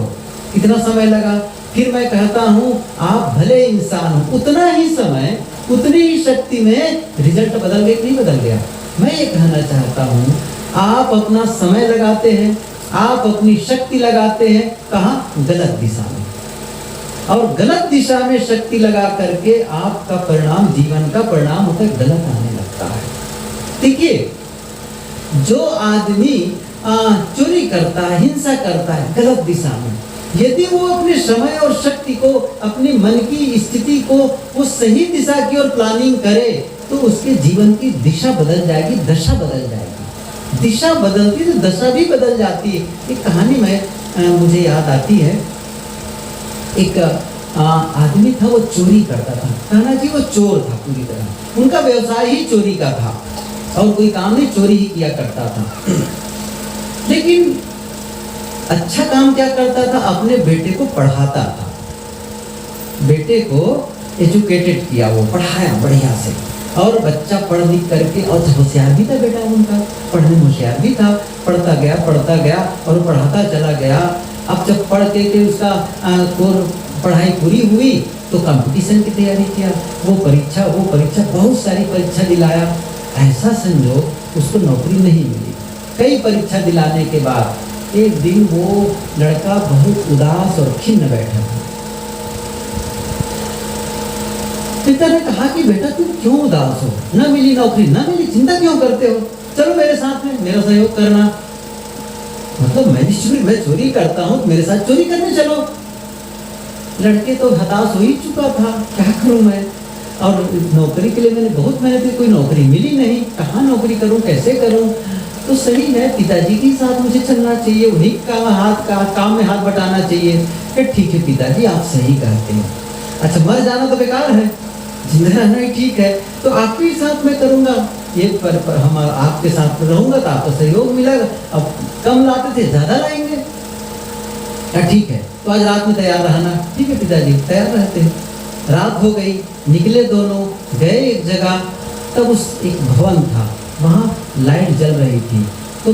कितना समय लगा। फिर मैं कहता हूँ आप भले इंसान हो, उतना ही समय, उतनी ही शक्ति में रिजल्ट बदल गया, नहीं बदल गया। मैं ये कहना चाहता हूँ आप अपना समय लगाते हैं, आप अपनी शक्ति लगाते हैं कहाँ, गलत दिशा में, और गलत दिशा में शक्ति लगा करके आपका परिणाम, जीवन का परिणाम होता है गलत आने लगता है। देखिए, जो आदमी चोरी करता है, हिंसा करता है गलत दिशा में, यदि वो अपने समय और शक्ति को, अपनी मन की स्थिति को वो सही दिशा की ओर प्लानिंग करे तो उसके जीवन की दिशा बदल जाएगी, दशा बदल जाएगी। दिशा बदलती तो दशा भी बदल जाती है। एक कहानी में मुझे याद आती है, एक आदमी था, वो चोरी करता था। कहना जी वो चोर था पूरी तरह, उनका व्यवसाय ही चोरी का था और कोई काम नहीं, चोरी ही किया करता था। लेकिन अच्छा काम क्या करता था, अपने बेटे को पढ़ाता था, बेटे को एजुकेटेड किया, वो पढ़ाया बढ़िया से, और बच्चा पढ़ लिख करके, और होशियार भी था बेटा उनका, पढ़ने में होशियार भी था, पढ़ता गया और पढ़ाता चला गया। अब जब पढ़ के उसका पढ़ाई पूरी हुई तो कंपटीशन की तैयारी किया, वो परीक्षा बहुत सारी परीक्षा दिलाया। ऐसा संजोग उसको नौकरी नहीं मिली। कई परीक्षा दिलाने के बाद एक दिन वो लड़का बहुत उदास और खिन्न बैठा था। पिता ने कहा कि बेटा तुम क्यों उदास हो, न मिली नौकरी, न मिली, चिंता क्यों करते हो, चलो मेरे साथ में, मेरा सहयोग करना। मतलब मैं चोरी करता हूँ, मेरे साथ चोरी करने चलो। लड़के तो हताश हो ही चुका था, क्या करूं मैं, और नौकरी के लिए मैंने बहुत मेहनत की, कोई नौकरी मिली नहीं, कहाँ नौकरी करूं, कैसे करूं। तो सही है, पिताजी के साथ मुझे चलना चाहिए, उन्हीं का काम में हाथ बटाना चाहिए। फिर ठीक है पिताजी, आप सही कहते हैं। अच्छा, मर जाना तो बेकार है, जिंदा रहना ही ठीक है, तो आपके ही साथ मैं करूंगा, ये पर हम आपके साथ रहूंगा तो आपको सहयोग मिलेगा। अब कम लाते थे, ज्यादा लाएंगे। ठीक है, तो आज रात में तैयार रहना। ठीक है पिताजी, तैयार रहते हैं। रात हो गई, निकले दोनों, गए एक जगह। तब उस एक भवन था, वहाँ लाइट जल रही थी। तो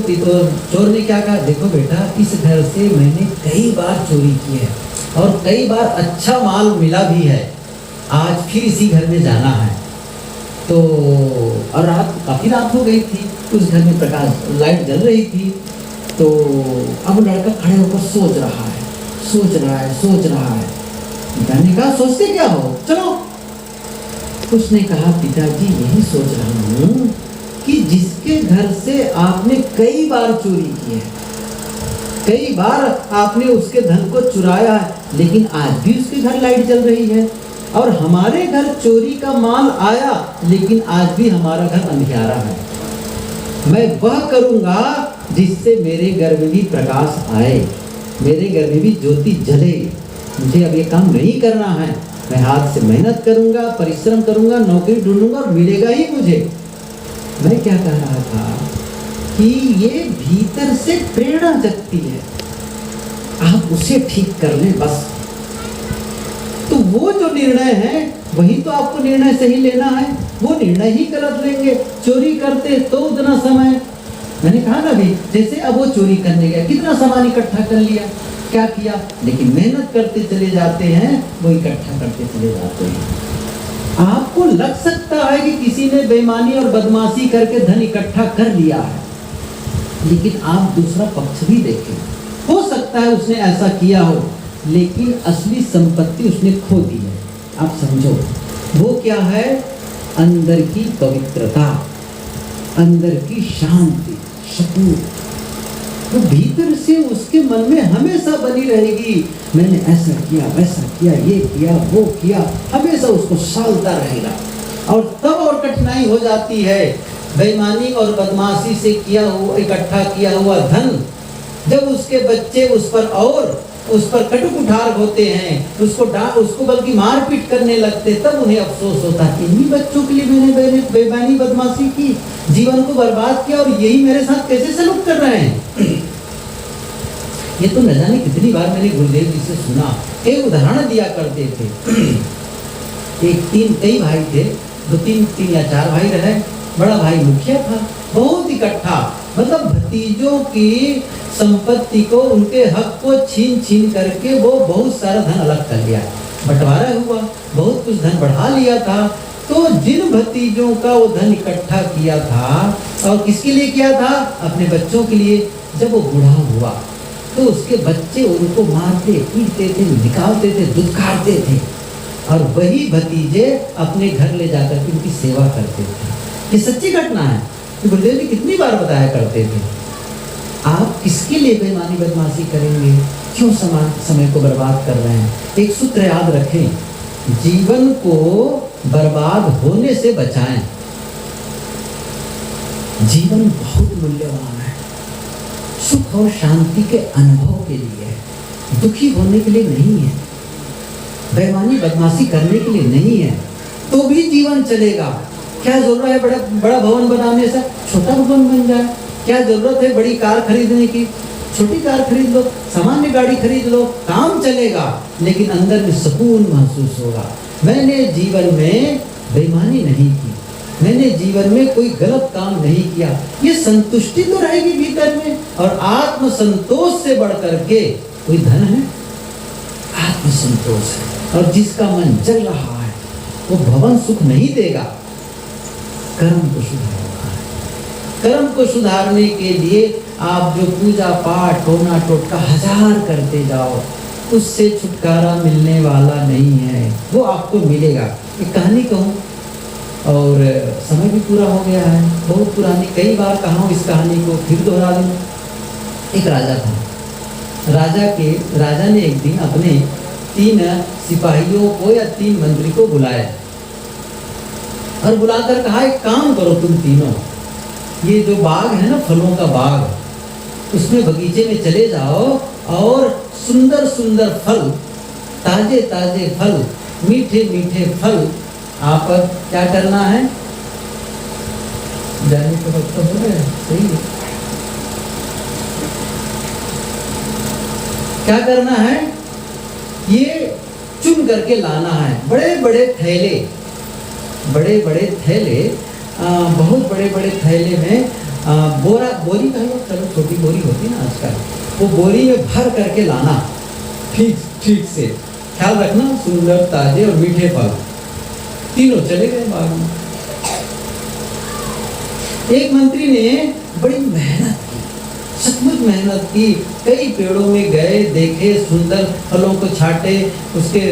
चोर ने क्या कहा, देखो बेटा, इस घर से मैंने कई बार चोरी की है और कई बार अच्छा माल मिला भी है, आज फिर इसी घर में जाना है। तो और काफी रात हो गई थी, उस घर में प्रकाश, लाइट जल रही थी। तो अब लड़का खड़े होकर सोच रहा है। पिता ने कहा, सोचते क्या हो, चलो। उसने कहा, पिताजी यही सोच रहा हूँ कि जिसके घर से आपने कई बार चोरी की है, कई बार आपने उसके धन को चुराया है, लेकिन आज भी उसके घर लाइट जल रही है, और हमारे घर चोरी का माल आया, लेकिन आज भी हमारा घर अंधियारा है। मैं वह करूंगा जिससे मेरे घर में भी प्रकाश आए, मेरे घर में भी ज्योति जले। मुझे अब ये काम नहीं करना है, मैं हाथ से मेहनत करूंगा, परिश्रम करूंगा, नौकरी ढूंढूंगा और मिलेगा ही मुझे। मैं क्या कह रहा था कि ये भीतर से प्रेरणा जगती है, आप उसे ठीक कर लें बस। तो वो जो निर्णय है वही तो आपको निर्णय सही लेना है, वो निर्णय ही गलत लेंगे। चोरी करते तो उतना समय, मैंने कहा ना भी, जैसे अब वो चोरी करने गया, कितना सामान इकट्ठा कर लिया, क्या किया, लेकिन मेहनत करते चले जाते हैं, वो इकट्ठा करते चले जाते हैं। आपको लग सकता है कि किसी ने बेईमानी और बदमाशी करके धन इकट्ठा कर लिया है, लेकिन आप दूसरा पक्ष भी देखें। हो सकता है उसने ऐसा किया हो, लेकिन असली संपत्ति उसने खो दी है। आप समझो वो क्या है? अंदर की पवित्रता, अंदर की शांति, सुकून। तो भीतर से उसके मन में हमेशा बनी रहेगी, मैंने ऐसा किया, वैसा किया, ये किया, वो किया, हमेशा उसको सालता रहेगा। और तब और कठिनाई हो जाती है, बेईमानी और बदमाशी से किया हुआ, इकट्ठा किया हुआ धन जब उसके बच्चे उस पर कटु कुठार होते हैं, उसको बल्कि मारपीट करने लगते, तब उन्हें अफसोस होता है, इन्हीं बच्चों के लिए मैंने बेईमानी बदमाशी की, जीवन को बर्बाद किया, और यही मेरे साथ कैसे सलूक कर रहे हैं। ये तो न जाने कितनी बार मैंने गुरुदेव जी से सुना। एक उदाहरण दिया करते थे, कई भाई थे, तीन या चार भाई रहे। बड़ा भाई मुखिया था, बहुत इकट्ठा, मतलब भतीजों की संपत्ति को, उनके हक को छीन छीन करके वो बहुत सारा धन अलग कर लिया, बंटवारा हुआ, बहुत कुछ धन बढ़ा लिया था। तो जिन भतीजों का वो धन इकट्ठा किया था, और किसके लिए किया था? अपने बच्चों के लिए। जब वो बूढ़ा हुआ तो उसके बच्चे उनको मारते, पीटते थे, निकालते थे, दुत्कारते थे, और वही भतीजे अपने घर ले जाकर के उनकी सेवा करते थे। ये सच्ची घटना है, गुरुदेव जी कितनी बार बताया करते थे। आप किसके लिए बेईमानी बदमाशी करेंगे? क्यों समय को बर्बाद कर रहे हैं? एक सूत्र याद रखें, जीवन को बर्बाद होने से बचाएं। जीवन बहुत मूल्यवान है, सुख और शांति के अनुभव के लिए है, दुखी होने के लिए नहीं है, बेईमानी बदमाशी करने के लिए नहीं है। तो भी जीवन चलेगा। क्या जरूरत है बड़ा भवन बनाने से? छोटा भवन बन जाए। क्या जरूरत है बड़ी कार खरीदने की? छोटी कार खरीद लो, सामान्य गाड़ी खरीद लो, काम चलेगा, लेकिन अंदर में सुकून महसूस होगा। मैंने जीवन में बेईमानी नहीं की, मैंने जीवन में कोई गलत काम नहीं किया, ये संतुष्टि तो रहेगी भीतर में। और आत्म संतोष से बढ़ करके कोई धन है? आत्म संतोष है। और जिसका मन जल रहा है वो भवन सुख नहीं देगा, कर्म को सुधारना है। कर्म को सुधारने के लिए आप जो पूजा पाठ टोना टोटका 1000 करते जाओ, उससे छुटकारा मिलने वाला नहीं है। वो आपको मिलेगा। एक कहानी कहूँ, और समय भी पूरा हो गया है, बहुत पुरानी, कई बार कहा हूँ, इस कहानी को फिर दोहरा दूँ। एक राजा था, राजा ने एक दिन अपने 3 सिपाहियों को या 3 मंत्री को बुलाया, और बुलाकर कहा, एक काम करो तुम तीनों, ये जो बाग है ना, फलों का बाग, उसमें बगीचे में चले जाओ, और सुंदर सुंदर फल, ताजे ताजे फल, मीठे मीठे फल, आप क्या करना है? जाने का वक्त हो गया, सही है। क्या करना है? ये चुन करके लाना है। बड़े बड़े थैले, बहुत बड़े बड़े थैले में बोरी का, चलो छोटी बोरी होती ना आजकल, वो बोरी में भर करके लाना, ठीक से ख्याल रखना, सुंदर ताजे और मीठे फल। तीनों चले गए बाग में। एक मंत्री ने बड़ी मेहनत की, सचमुच मेहनत की, कई पेड़ों में गए, देखे, सुंदर फलों को छाटे, उसके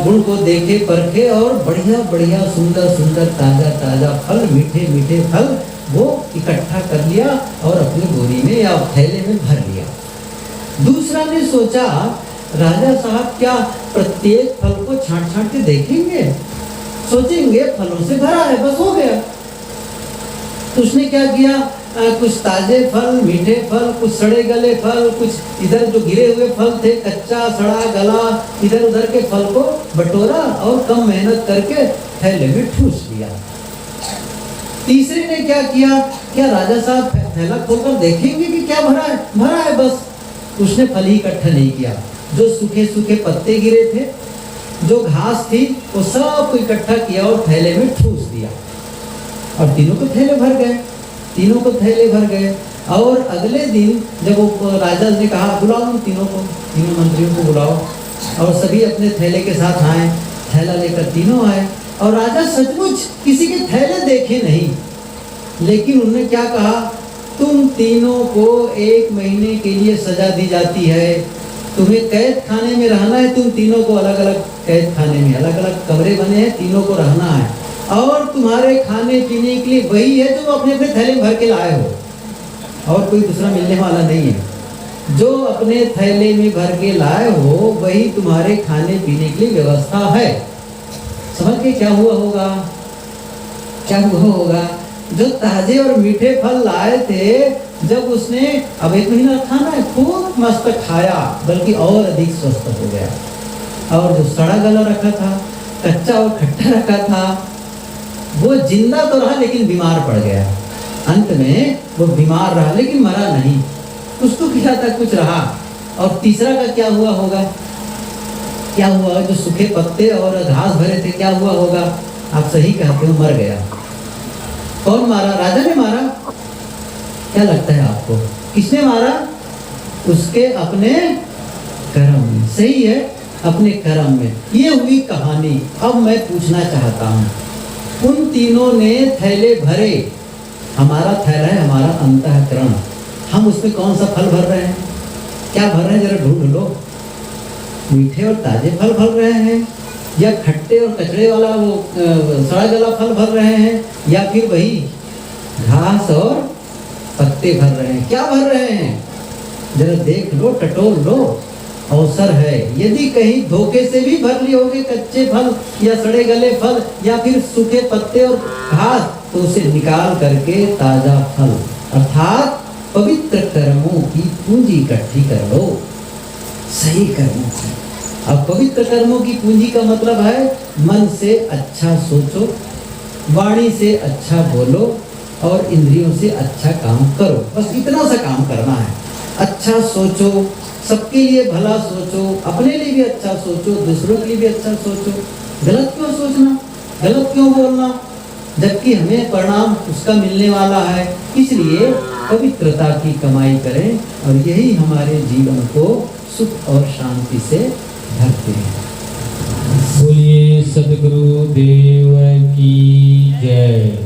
गुण को देखे, परखे, और बढ़िया बढ़िया सुंदर सुंदर ताजा ताजा फल, मीठे मीठे फल वो इकट्ठा कर लिया और अपनी बोरी में या थैले में भर लिया। दूसरा ने सोचा, राजा साहब क्या प्रत्येक फल को छांट छांट के देखेंगे? सोचेंगे फलों से भरा है, बस हो गया। तो उसने क्या किया, कुछ ताजे फल, मीठे फल, कुछ सड़े गले फल, कुछ इधर जो गिरे हुए फल थे, कच्चा सड़ा गला, इधर उधर के फल को बटोरा और कम मेहनत करके थैले में ठूस लिया। तीसरे ने क्या किया, क्या राजा साहब थैला खोलकर देखेंगे कि क्या भरा है? भरा है बस। उसने फल ही इकट्ठा नहीं किया, जो सूखे सूखे पत्ते गिरे थे, जो घास थी, वो सब को इकट्ठा किया और थैले में ठूस दिया, और तीनों को थैले भर गए। और अगले दिन जब वो राजा ने कहा, बुलाओ तीनों मंत्रियों को बुलाओ, और सभी अपने थैले के साथ आए, थैला लेकर तीनों आए। और राजा सचमुच किसी के थैले देखे नहीं, लेकिन उन्होंने क्या कहा, तुम तीनों को 1 महीने के लिए सजा दी जाती है, तुम्हें कैद खाने में रहना है, तुम तीनों को अलग अलग कैद खाने में, अलग अलग कमरे बने हैं, तीनों को रहना है, और तुम्हारे खाने पीने के लिए वही है जो अपने अपने थैले में भर के लाए हो, और कोई दूसरा मिलने वाला नहीं है। जो अपने थैले में भर के लाए हो वही तुम्हारे खाने पीने के लिए व्यवस्था है। समझ के क्या हुआ होगा, क्या हुआ होगा, जो ताजे और मीठे फल लाए थे, जब उसने अब 1 महीना खाना है, खूब मस्त खाया, बल्कि और अधिक स्वस्थ हो गया। और जो सड़ा गला रखा था, कच्चा और खट्टा रखा था, वो जिंदा तो रहा लेकिन बीमार पड़ गया। अंत में वो बीमार रहा लेकिन मरा नहीं, कुछ तो किया था, कुछ रहा। और तीसरा का क्या हुआ होगा, क्या हुआ, जो सूखे पत्ते और घास भरे थे, क्या हुआ होगा, आप सही कहते हो, मर गया। कौन मारा, राजा ने मारा, क्या लगता है आपको, किसने मारा, उसके अपने कर्म में। सही है, अपने कर्म में। ये हुई कहानी। अब मैं पूछना चाहता हूँ, उन तीनों ने थैले भरे, हमारा थैला है हमारा अंतःकरण, हम उसमें कौन सा फल भर रहे हैं, क्या भर रहे हैं, जरा ढूंढ लो। मीठे और ताजे फल भर रहे हैं, या खट्टे और कचड़े वाला वो सड़ा गला फल भर रहे हैं, या फिर वही घास और पत्ते भर रहे हैं, क्या भर रहे हैं, जरा देख लो, टटोल लो, अवसर है। यदि कहीं धोखे से भी भर लिए होगे कच्चे फल या सड़े गले फल या फिर सूखे पत्ते और घास, तो उसे निकाल करके ताजा फल अर्थात पवित्र कर्मों की पूंजी इकट्ठी कर लो, सही कर्मों की। अब पवित्र कर्मों की पूंजी का मतलब है मन से अच्छा सोचो, वाणी से अच्छा बोलो और इंद्रियों से अच्छा काम करो। बस इतना सा काम करना है। अच्छा सोचो, सबके लिए भला सोचो, अपने लिए भी अच्छा सोचो, दूसरों के लिए भी अच्छा सोचो। गलत क्यों सोचना, गलत क्यों बोलना, जबकि हमें परिणाम उसका मिलने वाला है। इसलिए पवित्रता की कमाई करें और यही हमारे जीवन को सुख और शांति से भरते हैं। बोलिए सद्गुरु देव की जय।